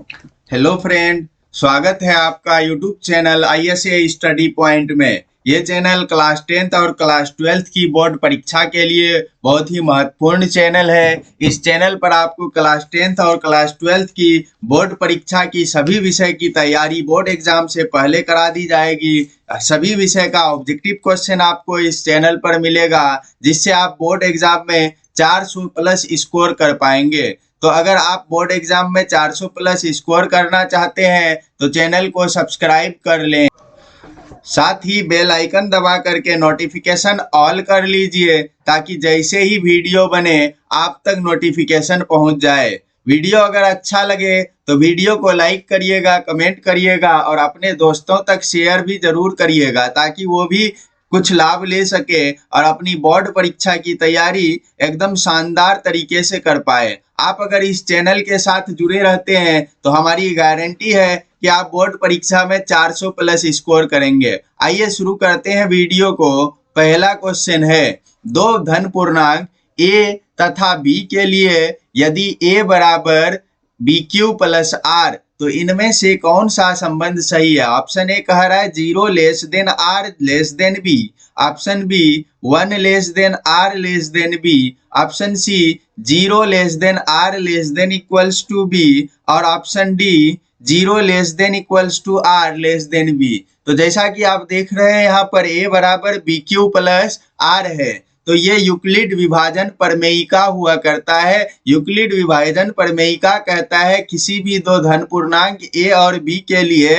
Hello friend, स्वागत है आपका YouTube channel ISA study point में। ये चैनल क्लास 10th और क्लास 12th की बोर्ड परीक्षा के लिए बहुत ही महत्वपूर्ण चैनल है। इस चैनल पर आपको क्लास 10th और क्लास 12th की बोर्ड परीक्षा की सभी विषय की तैयारी बोर्ड एग्जाम से पहले करा दी जाएगी। सभी विषय का ऑब्जेक्टिव क्वेश्चन आपको इस चैनल पर मिलेगा, जिससे आप बोर्ड एग्जाम में 400 प्लस स्कोर कर पाएंगे। तो अगर आप बोर्ड एग्जाम में 400 प्लस स्कोर करना चाहते हैं तो चैनल को सब्सक्राइब कर लें, साथ ही बेल आइकन दबा करके नोटिफिकेशन ऑल कर लीजिए, ताकि जैसे ही वीडियो बने आप तक नोटिफिकेशन पहुंच जाए। वीडियो अगर अच्छा लगे तो वीडियो को लाइक करिएगा, कमेंट करिएगा और अपने दोस्तों तक शेयर भी जरूर करिएगा, ताकि वो भी कुछ लाभ ले सके और अपनी बोर्ड परीक्षा की तैयारी एकदम शानदार तरीके से कर पाए। आप अगर इस चैनल के साथ जुड़े रहते हैं तो हमारी गारंटी है कि आप बोर्ड परीक्षा में 400 प्लस स्कोर करेंगे। आइए शुरू करते हैं वीडियो को। पहला क्वेश्चन है, दो धन पूर्णांक a तथा b के लिए यदि a बराबर BQ प्लस R, तो इनमें से कौन सा संबंध सही है? ऑप्शन ए कह रहा है 0 less than R less than B, option b 1 less than R less than B, option c 0 less than R less than equals to B, और option d 0 less than equals to R less than B। तो जैसा कि आप देख रहे हैं यहाँ पर a बराबर BQ प्लस R है, तो ये यूक्लिड विभाजन प्रमेयिका हुआ करता है। यूक्लिड विभाजन प्रमेयिका कहता है किसी भी दो धन पूर्णांक a और b के लिए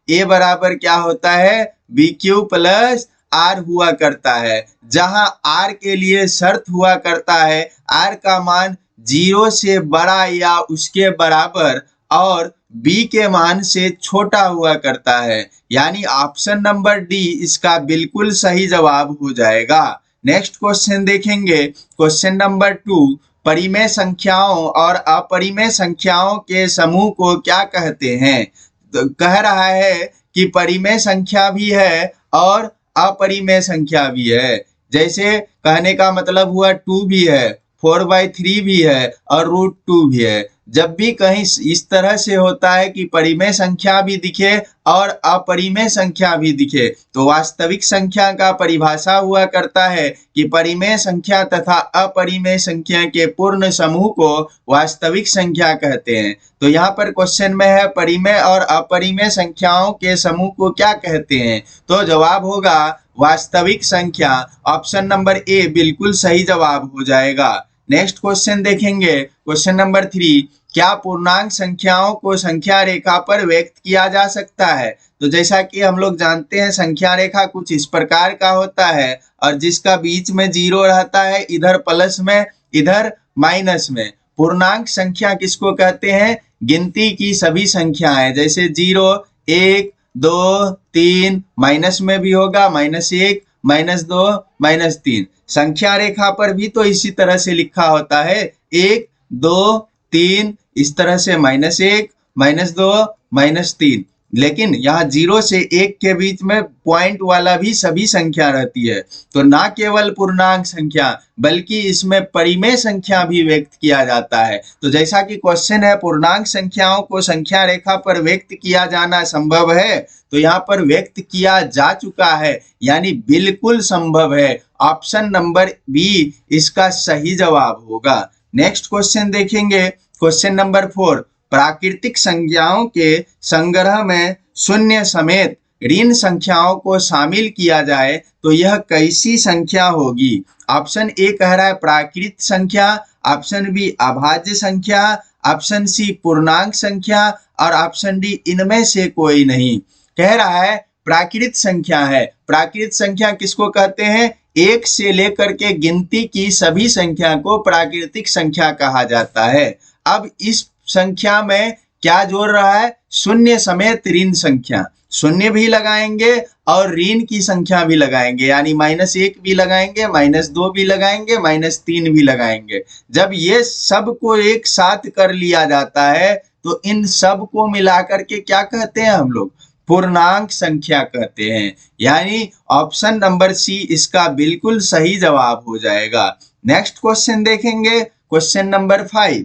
a बराबर क्या होता है? BQ प्लस R हुआ करता है, जहां R के लिए शर्त हुआ करता है R का मान 0 से बड़ा या उसके बराबर और B के मान से छोटा हुआ करता है। यानी ऑप्शन नंबर डी इसका बिल्कुल सही जवाब हो जाएगा। नेक्स्ट क्वेश्चन देखेंगे, क्वेश्चन नंबर 2, परिमेय संख्याओं और अपरिमेय संख्याओं के समूह को क्या कहते हैं? तो कह रहा है कि परिमेय संख्या भी है और अपरिमेय संख्या भी है। जैसे कहने का मतलब हुआ 2 भी है, 4/3 भी है और √2 भी है। जब भी कहीं इस तरह से होता है कि परिमेय संख्या भी दिखे और अपरिमेय संख्या भी दिखे, तो वास्तविक संख्या का परिभाषा हुआ करता है कि परिमेय संख्या तथा अपरिमेय संख्या के पूर्ण समूह को वास्तविक संख्या कहते हैं। तो यहाँ पर क्वेश्चन में है परिमेय और अपरिमेय संख्याओं के समूह को क्या कहते हैं? तो जवाब होगा वास्तविक संख्या। ऑप्शन नंबर ए बिल्कुल सही जवाब हो जाएगा। नेक्स्ट क्वेश्चन देखेंगे, क्वेश्चन नंबर 3, क्या पूर्णांक संख्याओं को संख्या रेखा पर व्यक्त किया जा सकता है? तो जैसा कि हम लोग जानते हैं संख्या रेखा कुछ इस प्रकार का होता है और जिसका बीच में 0 रहता है, इधर प्लस में इधर माइनस में। पूर्णांक संख्या किसको कहते हैं? गिनती की सभी संख्याएं, जैसे 0, 1, 2, 3, माइनस में भी होगा -1, -2, -3। संख्या रेखा पर भी तो इसी तरह से लिखा होता है, 1, 2, 3, इस तरह से -1, -2, -3। लेकिन यहाँ 0 से 1 के बीच में पॉइंट वाला भी सभी संख्या रहती है। तो ना केवल पूर्णांक संख्या बल्कि इसमें परिमेय संख्या भी व्यक्त किया जाता है। तो जैसा कि क्वेश्चन है पूर्णांक संख्याओं को संख्या रेखा पर व्यक्त किया जाना संभव है, तो यहाँ पर व्यक्त किया जा चुका है, यानी बिल्कुल संभव है। ऑप्शन नंबर बी इसका सही जवाब होगा। नेक्स्ट क्वेश्चन देखेंगे, क्वेश्चन नंबर 4, प्राकृतिक संख्याओं के संग्रह में शून्य समेत ऋण संख्याओं को शामिल किया जाए तो यह कैसी संख्या होगी? ऑप्शन ए कह रहा है प्राकृत संख्या, ऑप्शन बी अभाज्य संख्या, ऑप्शन सी पूर्णांक संख्या और ऑप्शन डी इनमें से कोई नहीं। कह रहा है प्राकृत संख्या है। प्राकृत संख्या किसको कहते हैं? 1 से लेकर के गिनती की सभी संख्या को प्राकृतिक संख्या कहा जाता है। अब इस संख्या में क्या जोड़ रहा है? शून्य समेत ऋण संख्या। शून्य भी लगाएंगे और ऋण की संख्या भी लगाएंगे, यानी -1 भी लगाएंगे, -2 भी लगाएंगे, -3 भी लगाएंगे। जब ये सब को एक साथ कर लिया जाता है तो इन सब को मिलाकर के क्या कहते हैं हम लोग? पूर्णांक संख्या कहते हैं। यानी ऑप्शन नंबर सी इसका बिल्कुल सही जवाब हो जाएगा। नेक्स्ट क्वेश्चन देखेंगे, क्वेश्चन नंबर 5,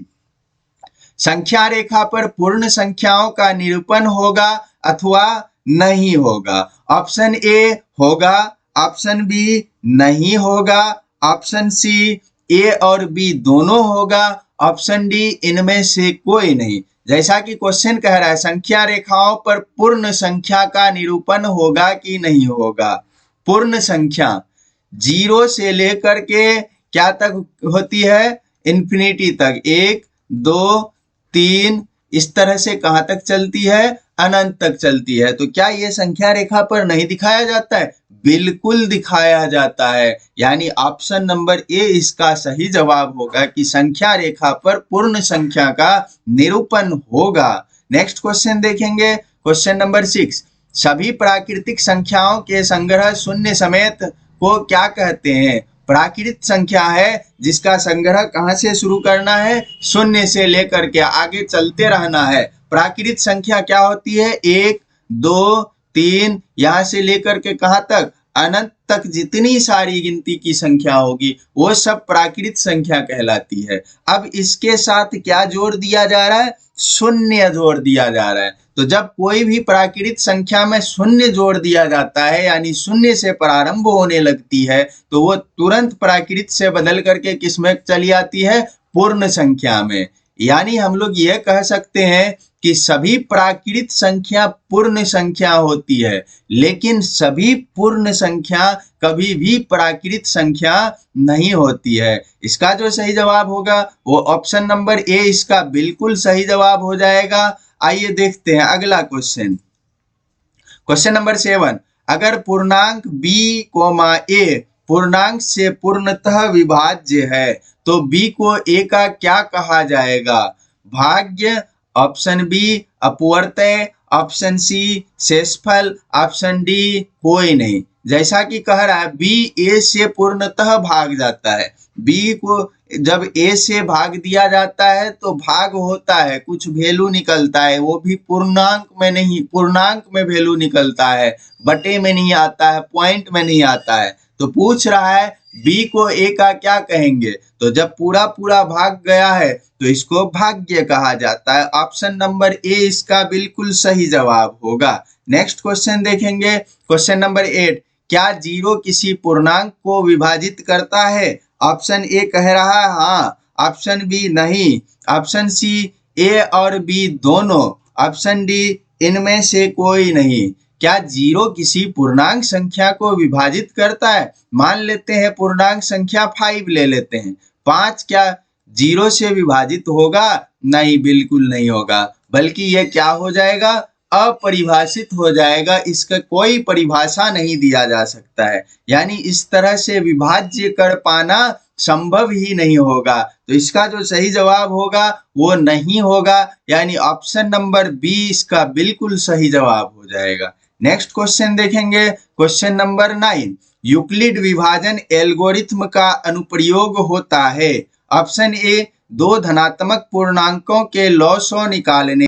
संख्या रेखा पर पूर्ण संख्याओं का निरूपण होगा अथवा नहीं होगा। ऑप्शन ए होगा, ऑप्शन बी नहीं होगा, ऑप्शन सी ए और बी दोनों होगा, ऑप्शन डी इनमें से कोई नहीं। जैसा कि क्वेश्चन कह रहा है संख्या रेखाओं पर पूर्ण संख्या का निरूपण होगा कि नहीं होगा। पूर्ण संख्या 0 से लेकर के क्या तक होती है, इन्फिनिटी तक, 1 2 3 इस तरह से कहां तक चलती है, अनंत तक चलती है। तो क्या ये संख्या रेखा पर नहीं दिखाया जाता है? बिल्कुल दिखाया जाता है। यानी ऑप्शन नंबर ए इसका सही जवाब होगा कि संख्या रेखा पर पूर्ण संख्या का निरूपण होगा। नेक्स्ट क्वेश्चन देखेंगे, क्वेश्चन नंबर 6। सभी प्राकृतिक संख्याओं के संग्रह शून्य समेत को क्या कहते हैं? प्राकृत संख्या है जिसका संग्रह कहां से शुरू करना है, शून्य से लेकर के आगे चलते रहना है। प्राकृत संख्या क्या होती है, 1 2 3 यहां से लेकर के कहां तक, अनंत तक जितनी सारी गिनती की संख्या होगी वो सब प्राकृत संख्या कहलाती है। अब इसके साथ क्या जोड़ दिया जा रहा है, शून्य जोड़ दिया जा रहा है। तो जब कोई भी प्राकृत संख्या में शून्य जोड़ दिया जाता है यानी शून्य से प्रारंभ होने लगती है तो वो तुरंत प्राकृत से बदल करके किस में चली आती है, पूर्ण संख्या में। यानी हम लोग ये कह सकते हैं कि सभी प्राकृत संख्या पूर्ण संख्या होती है, लेकिन सभी पूर्ण संख्या कभी भी प्राकृत संख्या नहीं होती है। इसका जो सही जवाब होगा वो ऑप्शन नंबर ए इसका बिल्कुल सही जवाब हो जाएगा। आइए देखते हैं अगला क्वेश्चन, क्वेश्चन नंबर 7। अगर पूर्णांक b, a पूर्णांक से पूर्णतः विभाज्य है तो b को a का क्या कहा जाएगा? भाज्य, ऑप्शन बी अपवर्तय, ऑप्शन सी शेषफल, ऑप्शन डी कोई नहीं। जैसा कि कह रहा है b a से पूर्णतः भाग जाता है। b को जब a से भाग दिया जाता है तो भाग होता है, कुछ वैल्यू निकलता है, वो भी पूर्णांक में नहीं, पूर्णांक में वैल्यू निकलता है, बटे में नहीं आता है, पॉइंट में नहीं आता है। तो पूछ रहा है b को a का क्या कहेंगे? तो जब पूरा पूरा भाग गया है तो इसको भाग्य कहा जाता है। ऑप्शन नंबर ए इसका बिल्कुल सही जवाब होगा। नेक्स्ट क्वेश्चन देखेंगे, क्वेश्चन नंबर 8। क्या 0 किसी पूर्णांक को विभाजित करता है? ऑप्शन ए कह रहा है हाँ, ऑप्शन बी नहीं, ऑप्शन सी ए और बी दोनों, ऑप्शन डी इनमें से कोई नहीं। क्या 0 किसी पूर्णांक संख्या को विभाजित करता है? मान लेते हैं पूर्णांक संख्या 5 ले लेते हैं, 5 क्या 0 से विभाजित होगा? नहीं, बिल्कुल नहीं होगा, बल्कि ये क्या हो जाएगा, अपरिभाषित हो जाएगा। इसका कोई परिभाषा नहीं दिया जा सकता है, यानी इस तरह से विभाज्य कर पाना संभव ही नहीं होगा। तो इसका जो सही जवाब होगा वो नहीं होगा, यानी ऑप्शन नंबर बी इसका बिल्कुल सही जवाब हो जाएगा। नेक्स्ट क्वेश्चन देखेंगे, क्वेश्चन नंबर 9। यूक्लिड विभाजन एल्गोरिथ्म का अनुप्रयोग होता है। ऑप्शन ए 2 धनात्मक पूर्णांकों के लॉसो निकालने,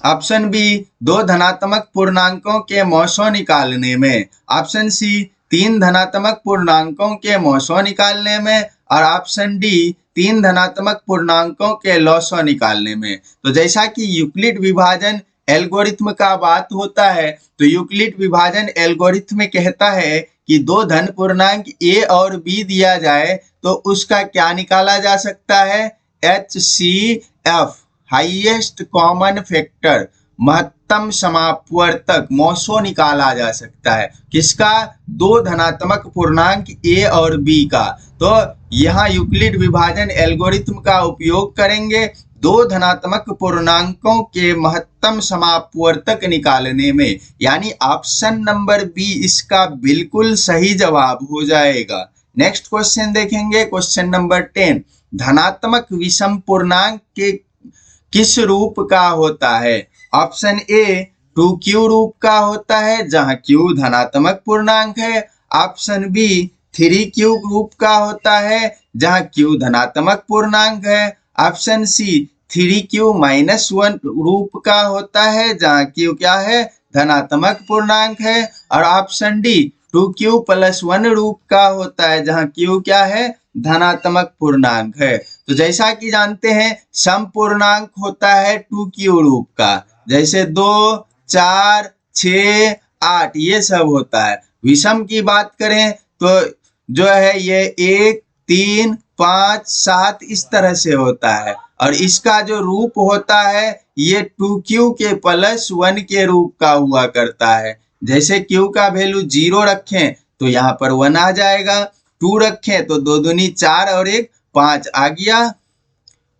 ऑप्शन बी 2 धनात्मक पूर्णांकों के मौसों निकालने में, ऑप्शन सी 3 धनात्मक पूर्णांकों के मौसों निकालने में, और ऑप्शन डी 3 धनात्मक पूर्णांकों के लॉसो निकालने में। तो जैसा कि यूक्लिड विभाजन एल्गोरिथ्म का बात होता है तो यूक्लिड विभाजन एल्गोरिथ्म कहता है कि 2 धन पूर्णांक a और b दिया जाए तो उसका क्या निकाला जा सकता है, HCF हाईएस्ट कॉमन फैक्टर, महत्तम समापवर्तक मौसो निकाला जा सकता है। किसका? 2 धनात्मक पूर्णांक a और b का। तो यहाँ यूक्लिड विभाजन एल्गोरिथ्म का उपयोग करेंगे 2 धनात्मक पूर्णांकों के महत्तम समापवर्तक निकालने में, यानी ऑप्शन नंबर बी इसका बिल्कुल सही जवाब हो जाएगा। नेक्स्ट क्वेश्चन देखेंगे, क्वेश्चन नंबर 10। धनात्मक विषम पूर्णांक के किस रूप का होता है? ऑप्शन ए 2q रूप का होता है जहां q धनात्मक पूर्णांक है, ऑप्शन बी 3q रूप का होता है जहां q धनात्मक पूर्णांक है, ऑप्शन सी 3q-1 रूप का होता है जहां q क्या है, धनात्मक पूर्णांक है, और ऑप्शन डी 2q+1 रूप का होता है जहां q क्या है, धनात्मक पूर्णांक है। तो जैसा कि जानते हैं सम पूर्णांक होता है 2q रूप का, जैसे 2, 4, 6, 8 ये सब होता है। विषम की बात करें तो जो है ये 1, 3, 5, 7 इस तरह से होता है, और इसका जो रूप होता है ये 2q के +1 के रूप का हुआ करता है। जैसे q का वैल्यू 0 रखें तो यहाँ पर 1 आ जाएगा, 2 रखें तो 2 दूनी 4 और 1 5 आ गया,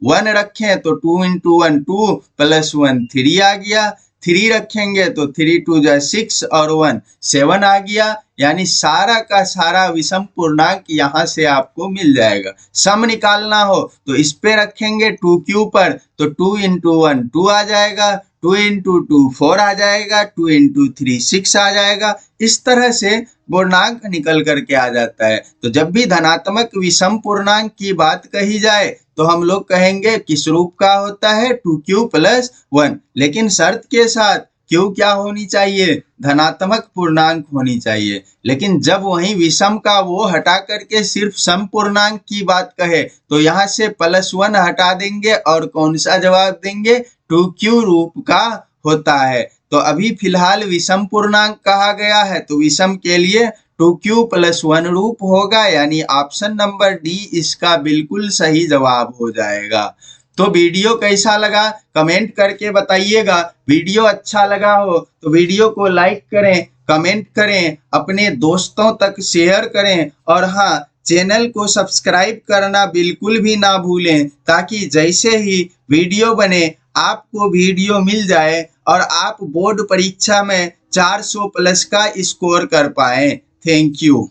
1 रखें तो 2 × 1 2 +1 3 आ गया, 3 रखेंगे तो 3 2 जा 6 और 1 7 आ गया। यानी सारा का सारा विषम पूर्णांक यहाँ से आपको मिल जाएगा। सम निकालना हो तो इस पे रखेंगे 2q पर तो 2 × 1 2 आ जाएगा, 2 × 2 4 आ जाएगा, 2 × 3 6 आ जाएगा। इस तरह से पूर्णांक निकल करके आ जाता है। तो जब भी धनात्मक विषम पूर्णांक की बात कही जाए तो हम लोग कहेंगे किस रूप का होता है 2q + 1, लेकिन शर्त के साथ q क्या होनी चाहिए, धनात्मक पूर्णांक होनी चाहिए। लेकिन जब वही विषम का वो हटा करके सिर्फ सम पूर्णांक की बात कहे तो यहाँ से +1 हटा देंगे और कौन सा जवाब देंगे, 2q रूप का होता है। तो अभी फिलहाल विषम पूर्णांक कहा गया है तो विषम के लिए 2q + 1 रूप होगा, यानी ऑप्शन नंबर डी इसका बिल्कुल सही जवाब हो जाएगा। तो वीडियो कैसा लगा कमेंट करके बताइएगा। वीडियो अच्छा लगा हो तो वीडियो को लाइक करें, कमेंट करें, अपने दोस्तों तक शेयर करें, और हाँ, चैनल को सब्सक्राइब करना बिल्कुल भी ना भूलें, ताकि जैसे ही वीडियो बने आपको वीडियो मिल जाए और आप बोर्ड परीक्षा में 400 प्लस का स्कोर कर पाएं। Thank you.